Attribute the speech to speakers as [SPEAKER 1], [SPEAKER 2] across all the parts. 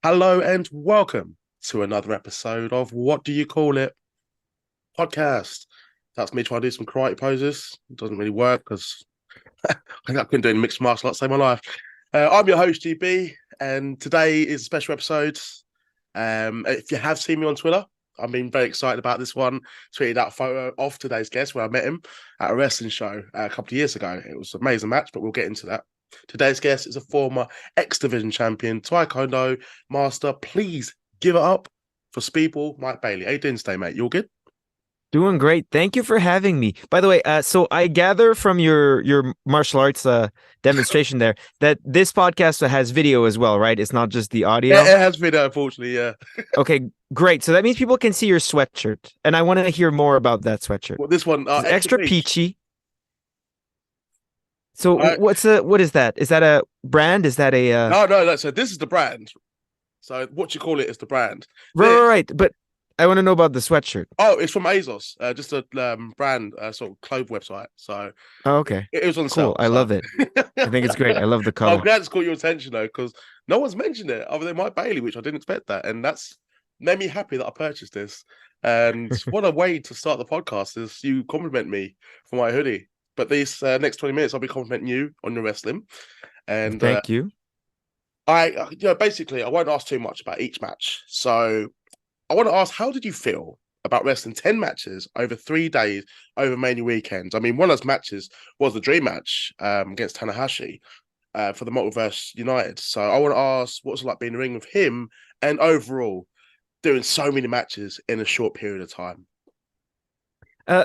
[SPEAKER 1] Hello and welcome to another episode of What Do You Call It podcast. That's me trying to do some karate poses. It doesn't really work because I couldn't do any mixed martial arts to save my life. I'm your host, GB, and today is a special episode. If you have seen me on Twitter, I've been very excited about this one. Tweeted out a photo of today's guest where I met him at a wrestling show a couple of years ago. It was an amazing match, but we'll get into that. Today's guest is a former X-Division champion, Taekwondo master. Please give it up for Speedball, Mike Bailey. How you doing today, mate? You all good?
[SPEAKER 2] Doing great. Thank you for having me. By the way, so I gather from your martial arts demonstration there that this podcast has video as well, right? It's not just the
[SPEAKER 1] Yeah,
[SPEAKER 2] audio.
[SPEAKER 1] it has video, unfortunately, yeah.
[SPEAKER 2] Okay, great. So that means people can see your sweatshirt, and I want to hear more about that sweatshirt.
[SPEAKER 1] Well, this one,
[SPEAKER 2] It's
[SPEAKER 1] extra
[SPEAKER 2] extra
[SPEAKER 1] peach.
[SPEAKER 2] peachy. So
[SPEAKER 1] Uh,
[SPEAKER 2] what is that? Is that a brand? Is that a
[SPEAKER 1] no. So this is the brand. So what you call it is the brand.
[SPEAKER 2] right, right,
[SPEAKER 1] This,
[SPEAKER 2] right. But I want to know about the sweatshirt.
[SPEAKER 1] it's from ASOS, just a brand sort of clothes website. So
[SPEAKER 2] Oh, okay,
[SPEAKER 1] it was on
[SPEAKER 2] cool.
[SPEAKER 1] sale.
[SPEAKER 2] I
[SPEAKER 1] So
[SPEAKER 2] love it. I think it's great. I love the
[SPEAKER 1] I'm
[SPEAKER 2] color.
[SPEAKER 1] glad it's caught your attention though, because no one's mentioned it other than Mike Bailey, which I didn't expect that, and that's made me happy that I purchased this. And what a way to start the podcast is you compliment me for my hoodie. But these next 20 minutes, I'll be complimenting you on your wrestling, and
[SPEAKER 2] Thank you.
[SPEAKER 1] basically, I won't ask too much about each match. So I want to ask, how did you feel about wrestling 10 matches over 3 days over many weekends? I mean, one of those matches was the dream match against Tanahashi for the Multiverse United. So I want to ask, what's it like being in the ring with him and overall doing so many matches in a short period of time?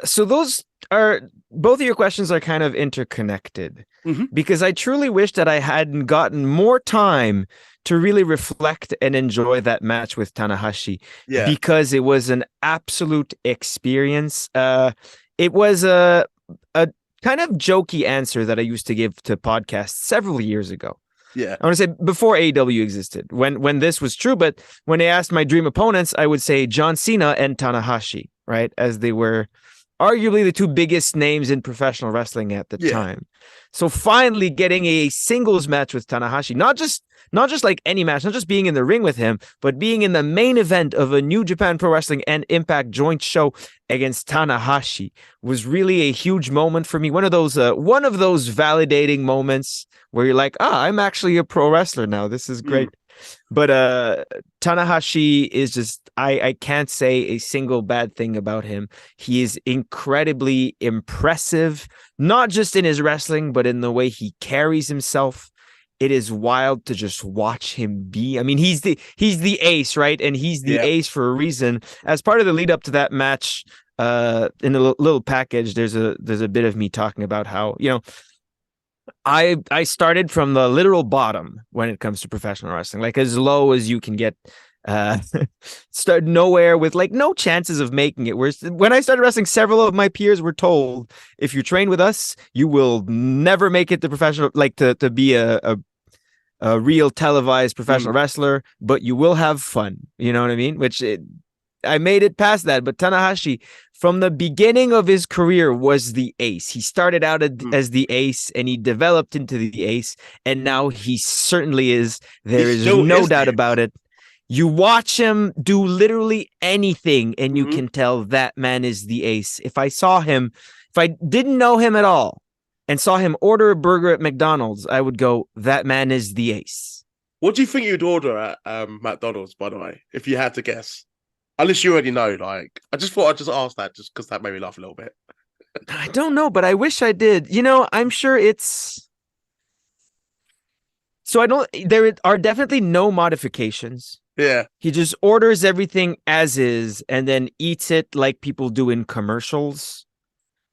[SPEAKER 2] So those are both of your questions are kind of interconnected
[SPEAKER 1] Mm-hmm.
[SPEAKER 2] because I truly wish that I hadn't gotten more time to really reflect and enjoy that match with Tanahashi
[SPEAKER 1] Yeah.
[SPEAKER 2] because it was an absolute experience. It was a kind of jokey answer that I used to give to podcasts several years ago.
[SPEAKER 1] Yeah.
[SPEAKER 2] I want to say before AEW existed, when this was true, but when they asked my dream opponents, I would say John Cena and Tanahashi, right? As they were arguably the two biggest names in professional wrestling at the
[SPEAKER 1] Yeah.
[SPEAKER 2] time. So finally getting a singles match with Tanahashi, not just like any match, not just being in the ring with him, but being in the main event of a New Japan Pro Wrestling and Impact joint show against Tanahashi was really a huge moment for me. One of those validating moments where you're like, I'm actually a pro wrestler now. This is
[SPEAKER 1] Mm.
[SPEAKER 2] great. But Tanahashi is just I can't say a single bad thing about him. He is incredibly impressive, not just in his wrestling, but in the way he carries himself. It is wild to just watch him be. I mean, he's the ace, right? And he's the
[SPEAKER 1] Yeah.
[SPEAKER 2] ace for a reason. As part of the lead up to that match, in a little package, there's a bit of me talking about how, I started from the literal bottom when it comes to professional wrestling, like as low as you can get. Uh, start nowhere with like no chances of making it. Whereas when I started wrestling, several of my peers were told, if you train with us, you will never make it to professional, like to be a real televised professional
[SPEAKER 1] Mm.
[SPEAKER 2] wrestler, but you will have fun. You know what I mean? I made it past that, but Tanahashi, from the beginning of his career, was the ace. He started out
[SPEAKER 1] Mm.
[SPEAKER 2] as the ace, and he developed into the ace, and now he certainly is.
[SPEAKER 1] He
[SPEAKER 2] There is
[SPEAKER 1] still
[SPEAKER 2] no
[SPEAKER 1] is
[SPEAKER 2] doubt
[SPEAKER 1] the
[SPEAKER 2] about it. You watch him do literally anything, and you
[SPEAKER 1] mm-hmm.
[SPEAKER 2] can tell that man is the ace. If I didn't know him at all and saw him order a burger at McDonald's, I would go, that man is the ace.
[SPEAKER 1] What do you think you'd order at McDonald's, by the way, if you had to guess? Unless you already know, like, I just thought I'd just ask that just because that made me laugh a little bit.
[SPEAKER 2] I don't know, but I wish I did. I'm sure it's so I don't. There are definitely no modifications.
[SPEAKER 1] Yeah.
[SPEAKER 2] He just orders everything as is and then eats it like people do in commercials.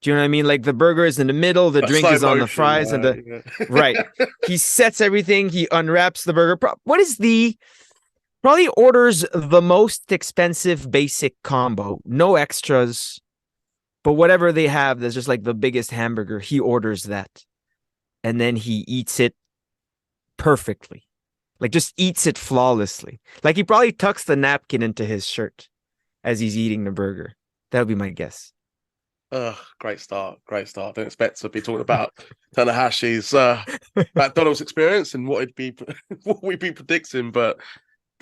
[SPEAKER 2] Do you know what I mean? Like the burger is in the middle, the
[SPEAKER 1] Like
[SPEAKER 2] drink
[SPEAKER 1] slow
[SPEAKER 2] is on the
[SPEAKER 1] motion.
[SPEAKER 2] fries, and the right.
[SPEAKER 1] Yeah.
[SPEAKER 2] He sets everything. He unwraps the burger. What is the probably orders the most expensive basic combo? No extras, but whatever they have, that's just like the biggest hamburger. He orders that, and then he eats it perfectly. Like just eats it flawlessly. Like he probably tucks the napkin into his shirt as he's eating the burger. That would be my guess.
[SPEAKER 1] Great start. Great start. Didn't expect to be talking about Tanahashi's McDonald's experience and what it'd be what we'd be predicting, but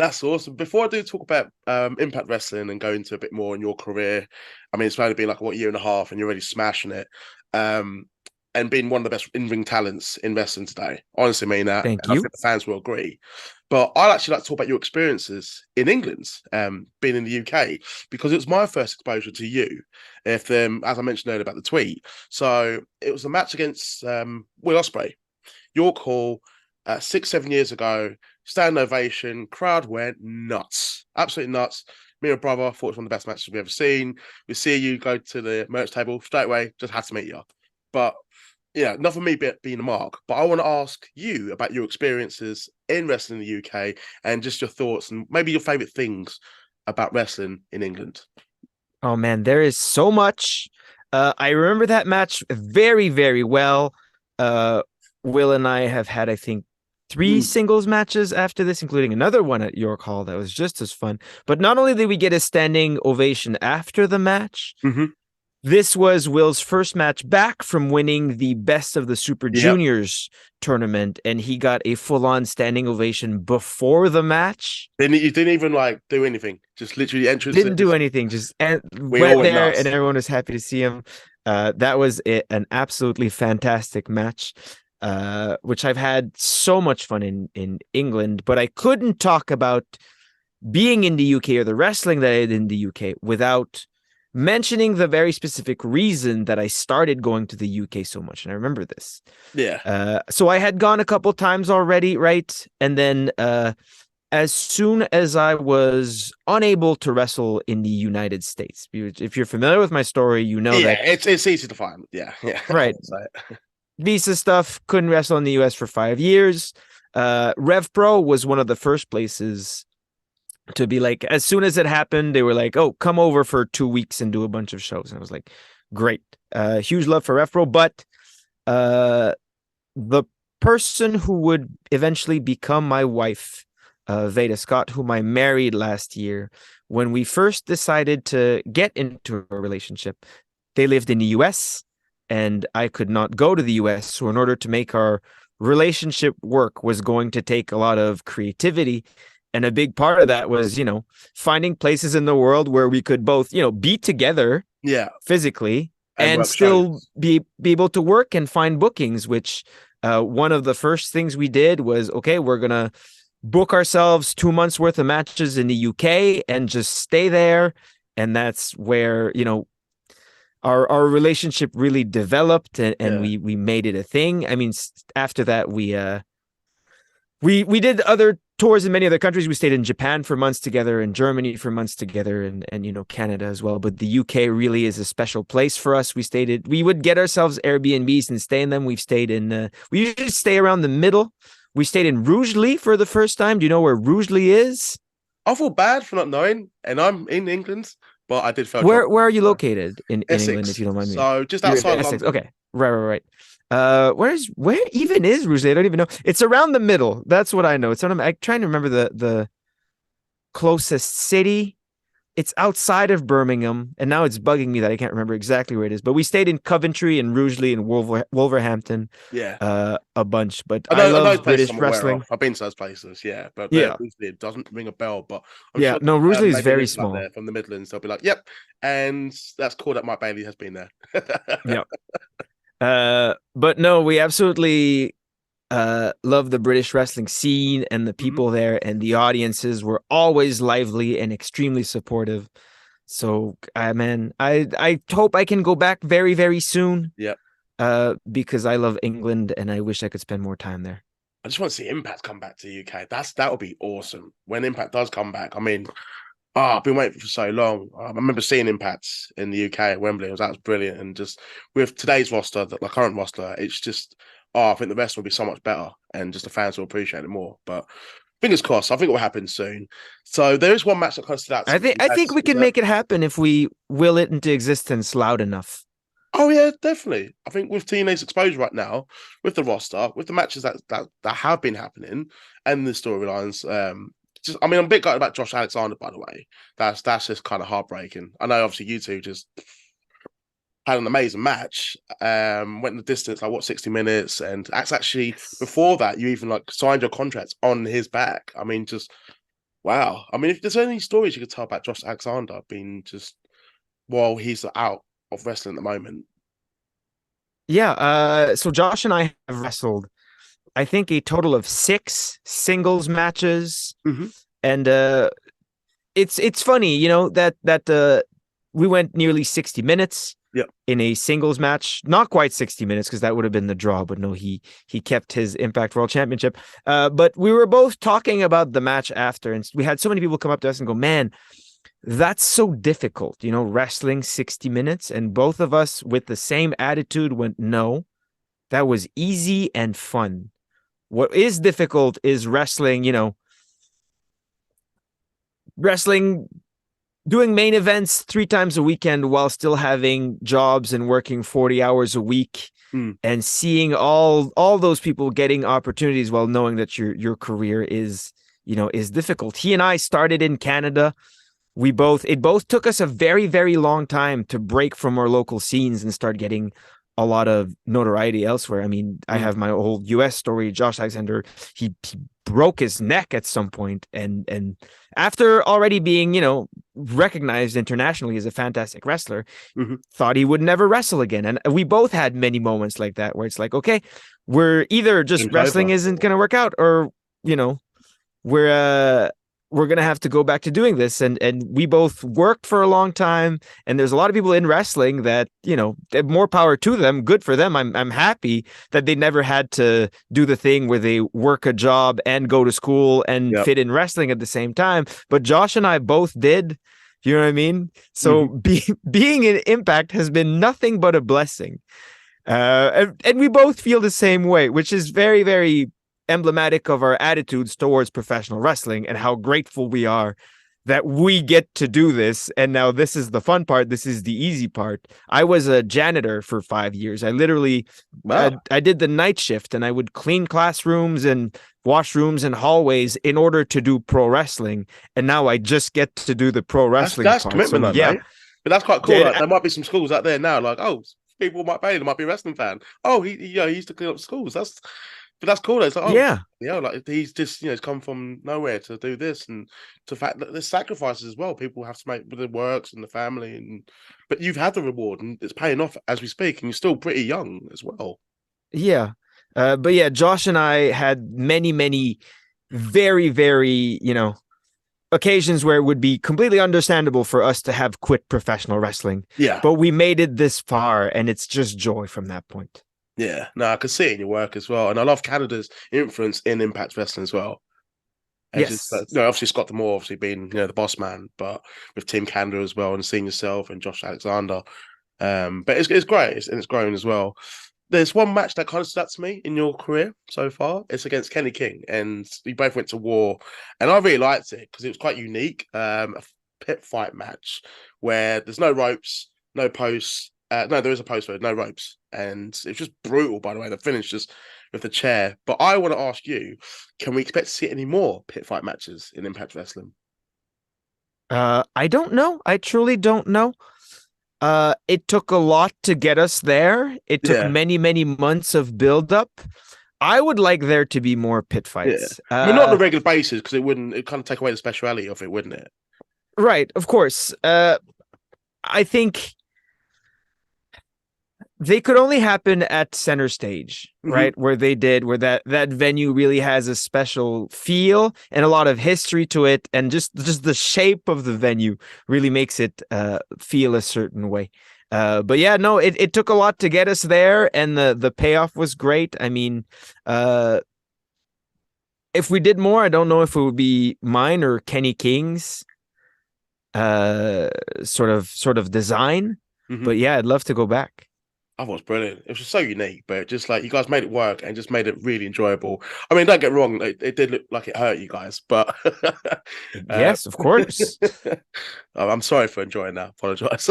[SPEAKER 1] That's awesome. Before I do talk about Impact Wrestling and go into a bit more in your career, I mean, it's only been like what, year and a half, and you're already smashing it, um, and being one of the best in-ring talents in wrestling today. Honestly, mean that,
[SPEAKER 2] Thank
[SPEAKER 1] and I
[SPEAKER 2] you.
[SPEAKER 1] think the fans will agree. But I'd actually like to talk about your experiences in England, being in the UK, because it was my first exposure to you. If as I mentioned earlier about the tweet, so it was a match against Will Ospreay. Your call 6, 7 years ago, stand ovation, crowd went nuts, absolutely nuts. Me and my brother thought it was one of the best matches we've ever seen. We see you go to the merch table straight away, just had to meet you. But yeah, not for me being a mark, but I want to ask you about your experiences in wrestling in the UK and just your thoughts and maybe your favorite things about wrestling in England.
[SPEAKER 2] Oh man, there is so much. I remember that match very, very well. Will and I have had, I think, 3 singles matches after this, including another one at York Hall that was just as fun. But not only did we get a standing ovation after the match, this was Will's first match back from winning the Best of the Super Juniors tournament, and he got a full-on standing ovation before the match.
[SPEAKER 1] You didn't even like do anything, just literally entrance.
[SPEAKER 2] Didn't do anything, just went there, and everyone was happy to see him. That was an absolutely fantastic match, which I've had so much fun in England, but I couldn't talk about being in the UK or the wrestling that I did in the UK without mentioning the very specific reason that I started going to the UK so much. And I remember this.
[SPEAKER 1] Yeah.
[SPEAKER 2] So I had gone a couple times already, right? And then as soon as I was unable to wrestle in the United States, if you're familiar with my story, you know that
[SPEAKER 1] it's easy to find. Yeah.
[SPEAKER 2] Right. Visa stuff, couldn't wrestle in the US for 5 years. Rev Pro was one of the first places to be like, as soon as it happened, they were like, oh, come over for 2 weeks and do a bunch of shows. And I was like, great. Huge love for Rev Pro. But the person who would eventually become my wife, Veda Scott, whom I married last year, when we first decided to get into a relationship, they lived in the US and I could not go to the US. So in order to make our relationship work was going to take a lot of creativity. And a big part of that was, finding places in the world where we could both, be together physically and still be able to work and find bookings, which one of the first things we did was, okay, we're going to book ourselves 2 months worth of matches in the UK and just stay there. And that's where, our relationship really developed and we made it a thing. I mean, after that, we did other tours in many other countries. We stayed in Japan for months together, and Germany for months together, and Canada as well. But the UK really is a special place for us. We would get ourselves Airbnbs and stay in them. We've stayed in, we usually stay around the middle. We stayed in Rugeley for the first time. Do you know where Rugeley is?
[SPEAKER 1] I feel bad for not knowing, and I'm in England, but I did feel.
[SPEAKER 2] Where are you located in
[SPEAKER 1] Essex,
[SPEAKER 2] England, if you don't mind me?
[SPEAKER 1] So just outside London.
[SPEAKER 2] Okay, right. Where even is Rugeley? I don't even know. It's around the middle. That's what I know. I'm trying to remember the closest city. It's outside of Birmingham, and now it's bugging me that I can't remember exactly where it is. But we stayed in Coventry and Rugeley and Wolverhampton. A bunch. But I love British wrestling.
[SPEAKER 1] I've been to those places, but Rugeley, it doesn't ring a bell. But I'm sure
[SPEAKER 2] Rugeley is very small.
[SPEAKER 1] There from the Midlands, they'll be like, "Yep," and that's cool that Mike Bailey has been there.
[SPEAKER 2] Yep. But no, we absolutely love the British wrestling scene and the people there, and the audiences were always lively and extremely supportive. So, man, I hope I can go back very, very soon. Because I love England and I wish I could spend more time there.
[SPEAKER 1] I just want to see Impact come back to the UK. That would be awesome when Impact does come back. I mean, I've been waiting for so long. I remember seeing Impact in the UK at Wembley. That was brilliant. And just with today's roster, the current roster, it's just, I think the rest will be so much better and just the fans will appreciate it more. But fingers crossed, I think it will happen soon. So there is one match that kind of stood out.
[SPEAKER 2] I think we can make it happen if we will it into existence loud enough.
[SPEAKER 1] Oh yeah, definitely. I think with TNA's exposure right now, with the roster, with the matches that have been happening and the storylines, I'm a bit gutted about Josh Alexander, by the way. That's just kind of heartbreaking. I know, obviously, you two just had an amazing match. Went the distance, 60 minutes, and that's actually before that you even signed your contract on his back. I mean, just Wow. I mean, if there's any stories you could tell about Josh Alexander being just while he's out of wrestling at the moment.
[SPEAKER 2] Yeah, so Josh and I have wrestled, I think, a total of 6 singles matches,
[SPEAKER 1] Hmm.
[SPEAKER 2] and it's funny, that we went nearly 60 minutes
[SPEAKER 1] Yep.
[SPEAKER 2] in a singles match. Not quite 60 minutes because that would have been the draw, but no, he kept his Impact World Championship. But we were both talking about the match after, and we had so many people come up to us and go, "Man, that's so difficult, wrestling 60 minutes." And both of us with the same attitude went, "No, that was easy and fun. What is difficult is wrestling, wrestling doing main events 3 times a weekend while still having jobs and working 40 hours a week,
[SPEAKER 1] Mm.
[SPEAKER 2] and seeing all those people getting opportunities while knowing that your career is difficult." He and I started in Canada. It both took us a very, very long time to break from our local scenes and start getting a lot of notoriety elsewhere. I mean, I
[SPEAKER 1] Mm.
[SPEAKER 2] have my old US story. Josh Alexander, he broke his neck at some point, and after already being, recognized internationally as a fantastic wrestler,
[SPEAKER 1] Hmm.
[SPEAKER 2] thought he would never wrestle again. And we both had many moments like that where it's like, okay, we're either just
[SPEAKER 1] Game's
[SPEAKER 2] wrestling
[SPEAKER 1] over.
[SPEAKER 2] isn't going to work out, or you know we're we're gonna have to go back to doing this. And we both worked for a long time, and there's a lot of people in wrestling that, more power to them, good for them. I'm happy that they never had to do the thing where they work a job and go to school and
[SPEAKER 1] Yep.
[SPEAKER 2] fit in wrestling at the same time, but Josh and I both did. You know what I mean? So
[SPEAKER 1] Hmm.
[SPEAKER 2] being in Impact has been nothing but a blessing. And we both feel the same way, which is very, very emblematic of our attitudes towards professional wrestling and how grateful we are that we get to do this. And now this is the fun part. This is the easy part. I was a janitor for 5 years. I literally,
[SPEAKER 1] Wow.
[SPEAKER 2] I did the night shift, and I would clean classrooms and washrooms and hallways in order to do pro wrestling. And now I just get to do the pro
[SPEAKER 1] That's
[SPEAKER 2] wrestling
[SPEAKER 1] that's
[SPEAKER 2] part.
[SPEAKER 1] commitment
[SPEAKER 2] So
[SPEAKER 1] though,
[SPEAKER 2] yeah,
[SPEAKER 1] mate. But that's quite cool.
[SPEAKER 2] and
[SPEAKER 1] Like there might be some schools out there now, like, oh, people might pay, there might be a wrestling fan. Oh, he used to clean up schools. But that's cool. Though. It's like, oh,
[SPEAKER 2] yeah.
[SPEAKER 1] like he's just he's come from nowhere to do this, and the fact that there's sacrifices as well. People have to make with the works and the family, but you've had the reward, and it's paying off as we speak, and you're still pretty young as well.
[SPEAKER 2] Yeah. But yeah, Josh and I had many, many very, very, occasions where it would be completely understandable for us to have quit professional wrestling.
[SPEAKER 1] Yeah,
[SPEAKER 2] But we made it this far, and it's just joy from that point.
[SPEAKER 1] yeah. No, I can see it in your work as well, and I love Canada's influence in Impact Wrestling as well. And just
[SPEAKER 2] Yes.
[SPEAKER 1] obviously Scott D'Amore, obviously being the boss man, but with Team Canada as well, and seeing yourself and Josh Alexander. But it's great, and it's growing as well. There's one match that kind of stood out to me in your career so far. It's against Kenny King, and we both went to war, and I really liked it because it was quite unique. A pit fight match where there's no ropes, no posts. No, there is a post, but no ropes, and it's just brutal. By the way, the finish just with the chair. But I want to ask you: can we expect to see any more pit fight matches in Impact Wrestling?
[SPEAKER 2] I don't know. I truly don't know. It took a lot to get us there. It took
[SPEAKER 1] Yeah,
[SPEAKER 2] many, many months of buildup. I would like there to be more pit
[SPEAKER 1] yeah.
[SPEAKER 2] fights.
[SPEAKER 1] I mean, not on a regular basis because it kind of take away the speciality of it, wouldn't it?
[SPEAKER 2] Right, of course. I think they could only happen at center stage,
[SPEAKER 1] Hmm.
[SPEAKER 2] right? Where that venue really has a special feel and a lot of history to it, and just the shape of the venue really makes it feel a certain way. But yeah, no, it took a lot to get us there, and the payoff was great. I mean, if we did more, I don't know if it would be mine or Kenny King's uh sort of design,
[SPEAKER 1] Hmm.
[SPEAKER 2] but yeah, I'd love to go back.
[SPEAKER 1] I thought it was brilliant. It was just so unique, but just like you guys made it work and just made it really enjoyable. I mean, don't get me wrong, it did look like it hurt you guys, but uh,
[SPEAKER 2] Yes, of course.
[SPEAKER 1] I'm sorry for enjoying that. Apologize.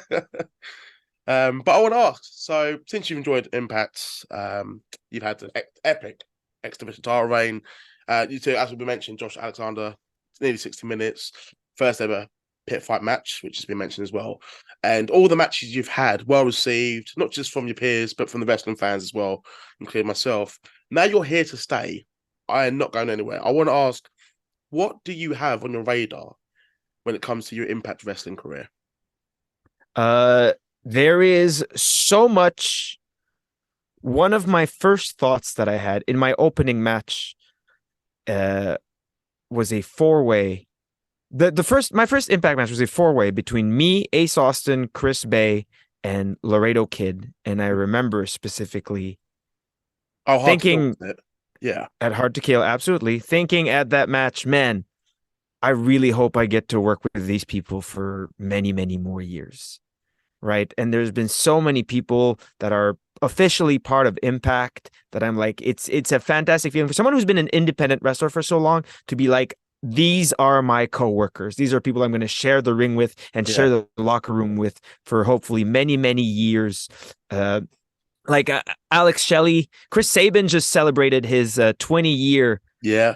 [SPEAKER 1] But I want to ask. So, since you've enjoyed Impact, you've had an epic X-Division title reign. You two, as we mentioned, Josh Alexander, nearly 60 minutes, first ever pit fight match, which has been mentioned as well. And all the matches you've had, well received, not just from your peers, but from the wrestling fans as well, including myself. Now you're here to stay. I am not going anywhere. I want to ask, what do you have on your radar when it comes to your Impact Wrestling career?
[SPEAKER 2] There is so much. One of my first thoughts that I had in my opening match was a four-way. My first Impact match was a four-way between me, Ace Austin, Chris Bay, and Laredo Kid. And I remember specifically thinking at Hard to Kill, absolutely. Thinking at that match, man, I really hope I get to work with these people for many, many more years. Right. And there's been so many people that are officially part of Impact that I'm like, it's a fantastic feeling for someone who's been an independent wrestler for so long to be like, these are my coworkers. These are people I'm going to share the ring with and share the locker room with for hopefully many, many years. Alex Shelley, Chris Sabin just celebrated his 20-year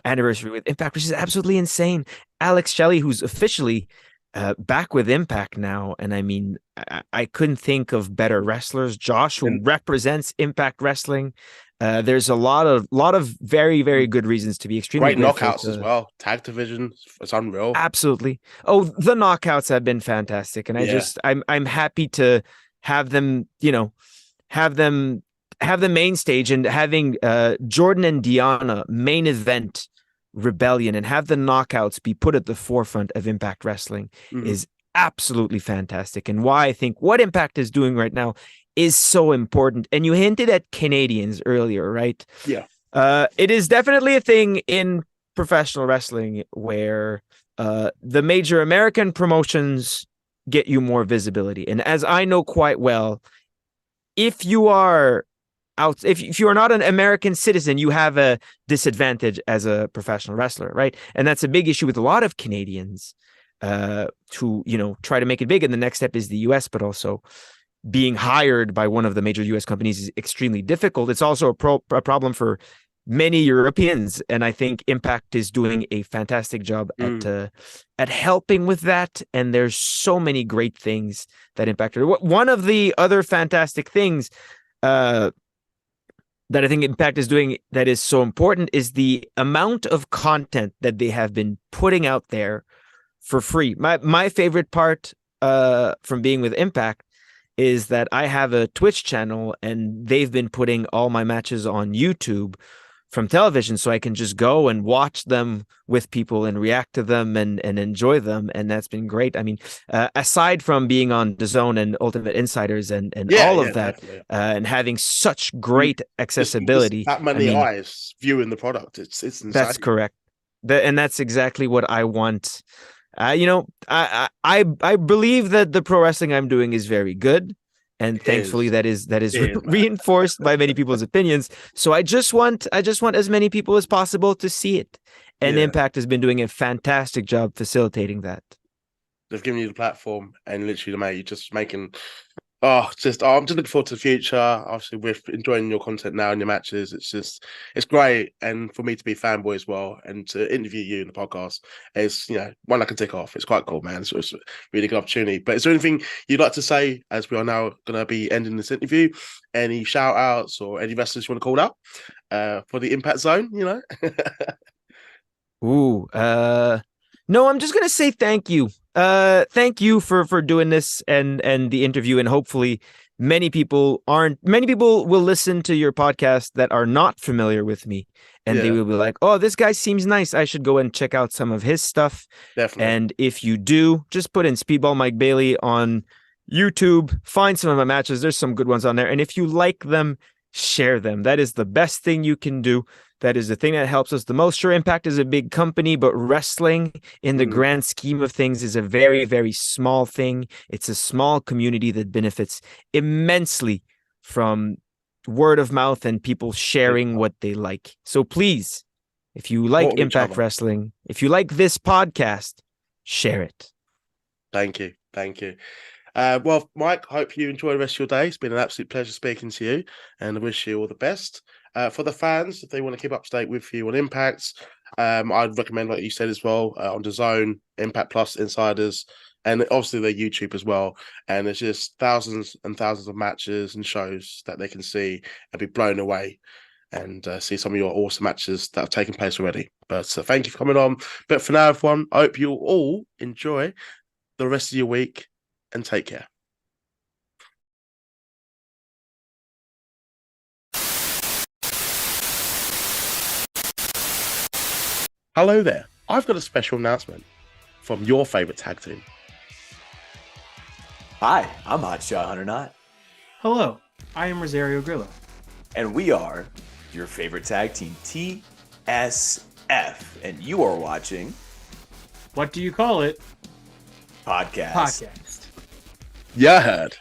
[SPEAKER 2] anniversary with Impact, which is absolutely insane. Alex Shelley, who's officially back with Impact now, and I mean, I couldn't think of better wrestlers. Josh, who represents Impact Wrestling. There's a lot of very, very good reasons to be extremely
[SPEAKER 1] great knockouts as well. Tag division, it's unreal.
[SPEAKER 2] Absolutely. Oh, the knockouts have been fantastic, and I'm happy to have them. Have the main stage and having Jordan and Deanna main event Rebellion and have the knockouts be put at the forefront of Impact Wrestling is absolutely fantastic, and why I think what Impact is doing right now is so important. And you hinted at Canadians earlier, right?
[SPEAKER 1] Yeah.
[SPEAKER 2] It is definitely a thing in professional wrestling where the major American promotions get you more visibility. And as I know quite well, if you are if you are not an American citizen, you have a disadvantage as a professional wrestler, right? And that's a big issue with a lot of Canadians who, try to make it big. And the next step is the US, but also being hired by one of the major US companies is extremely difficult. It's also a problem for many Europeans. And I think Impact is doing a fantastic job at helping with that. And there's so many great things that Impact are. One of the other fantastic things that I think Impact is doing that is so important is the amount of content that they have been putting out there for free. My favorite part from being with Impact is that I have a Twitch channel and they've been putting all my matches on YouTube from television, so I can just go and watch them with people and react to them and enjoy them, and that's been great. I mean, aside from being on DAZN and Ultimate Insiders and all of that, and having such great accessibility,
[SPEAKER 1] just that many eyes viewing the product, it's insane.
[SPEAKER 2] That's correct, and that's exactly what I want. I believe that the pro wrestling I'm doing is very good. And thankfully that is reinforced by many people's opinions. So I just want as many people as possible to see it. And Impact has been doing a fantastic job facilitating that.
[SPEAKER 1] They've given you the platform, and literally, mate, you're just making. I'm just looking forward to the future. Obviously, we're enjoying your content now and your matches. It's great. And for me to be a fanboy as well and to interview you in the podcast is, one I can tick off. It's quite cool, man. So it's a really good opportunity. But is there anything you'd like to say as we are now going to be ending this interview? Any shout outs or any wrestlers you want to call out for the Impact Zone,
[SPEAKER 2] No, I'm just going to say thank you. Thank you for doing this and the interview, and hopefully many people will listen to your podcast that are not familiar with me, and they will be like, oh, this guy seems nice. I should go and check out some of his stuff.
[SPEAKER 1] Definitely.
[SPEAKER 2] And if you do, just put in Speedball Mike Bailey on YouTube, find some of my matches. There's some good ones on there. And if you like them, share them. That is the best thing you can do. That is the thing that helps us the most. Sure, Impact is a big company, but wrestling in the grand scheme of things is a very, very small thing. It's a small community that benefits immensely from word of mouth and people sharing what they like. So please, if you like Impact Wrestling, if you like this podcast, share it.
[SPEAKER 1] Thank you. Well, Mike, hope you enjoy the rest of your day. It's been an absolute pleasure speaking to you, and I wish you all the best. For the fans, if they want to keep up to date with you on Impacts, I'd recommend, like you said as well, on DAZN, Impact Plus Insiders, and obviously their YouTube as well. And there's just thousands and thousands of matches and shows that they can see and be blown away. and see some of your awesome matches that have taken place already. But thank you for coming on. But for now, everyone, I hope you all enjoy the rest of your week and take care. Hello there. I've got a special announcement from your favorite tag team.
[SPEAKER 3] Hi, I'm Hotshot Hunter Knott.
[SPEAKER 4] Hello, I am Rosario Grillo.
[SPEAKER 3] And we are your favorite tag team, TSF. And you are watching
[SPEAKER 4] What do you call it?
[SPEAKER 3] Podcast.
[SPEAKER 4] Podcast.
[SPEAKER 1] Yeah, I heard.